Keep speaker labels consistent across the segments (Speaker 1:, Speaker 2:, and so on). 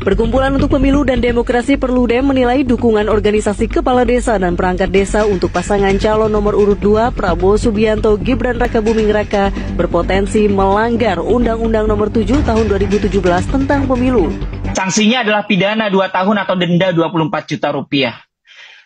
Speaker 1: Perkumpulan untuk Pemilu dan Demokrasi Perludem menilai dukungan organisasi kepala desa dan perangkat desa untuk pasangan calon nomor urut 2 Prabowo Subianto Gibran Rakabuming Raka berpotensi melanggar Undang-Undang Nomor 7 Tahun 2017 tentang Pemilu.
Speaker 2: Sanksinya adalah pidana 2 tahun atau denda 24 juta rupiah.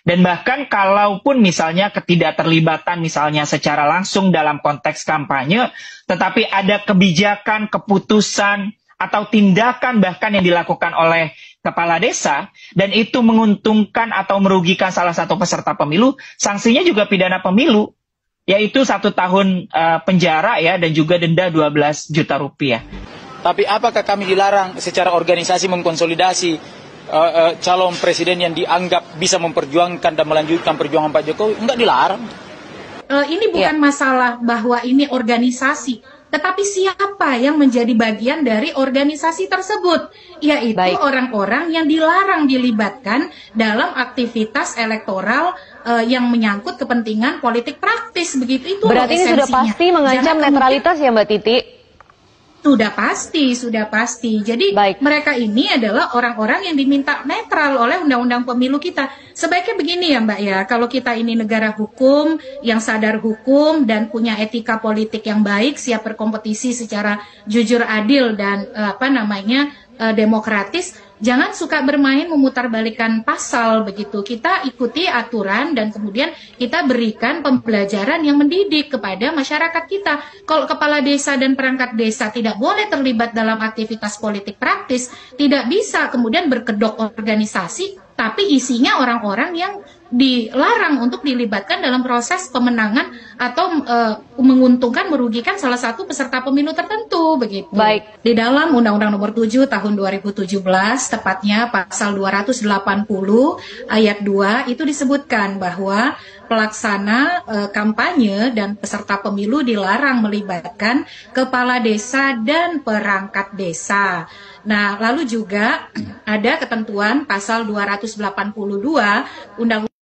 Speaker 2: Dan bahkan kalaupun misalnya ketidakterlibatan misalnya secara langsung dalam konteks kampanye, tetapi ada kebijakan, keputusan, atau tindakan bahkan yang dilakukan oleh kepala desa, dan itu menguntungkan atau merugikan salah satu peserta pemilu, sanksinya juga pidana pemilu, yaitu 1 tahun penjara ya, dan juga denda 12 juta rupiah.
Speaker 3: Tapi apakah kami dilarang secara organisasi mengkonsolidasi calon presiden yang dianggap bisa memperjuangkan dan melanjutkan perjuangan Pak Jokowi? Enggak dilarang.
Speaker 4: Ini bukan masalah bahwa ini organisasi, tetapi siapa yang menjadi bagian dari organisasi tersebut, yaitu orang-orang yang dilarang dilibatkan dalam aktivitas elektoral yang menyangkut kepentingan politik praktis, begitu itu.
Speaker 5: Berarti ini sudah pasti mengancam netralitas ya Mbak Titi?
Speaker 4: Sudah pasti. Jadi mereka ini adalah orang-orang yang diminta netral oleh Undang-Undang Pemilu kita. Sebaiknya begini ya Mbak ya, kalau kita ini negara hukum, yang sadar hukum dan punya etika politik yang baik, siap berkompetisi secara jujur, adil dan demokratis, jangan suka bermain memutarbalikkan pasal begitu. Kita ikuti aturan dan kemudian kita berikan pembelajaran yang mendidik kepada masyarakat kita. Kalau kepala desa dan perangkat desa tidak boleh terlibat dalam aktivitas politik praktis, tidak bisa kemudian berkedok organisasi, tapi isinya orang-orang yang dilarang untuk dilibatkan dalam proses pemenangan atau menguntungkan, merugikan salah satu peserta pemilu tertentu begitu. Di dalam Undang-Undang Nomor 7 Tahun 2017, tepatnya pasal 280 ayat 2 itu disebutkan bahwa pelaksana kampanye dan peserta pemilu dilarang melibatkan kepala desa dan perangkat desa. Nah, lalu juga ada ketentuan pasal 282 Undang-Undang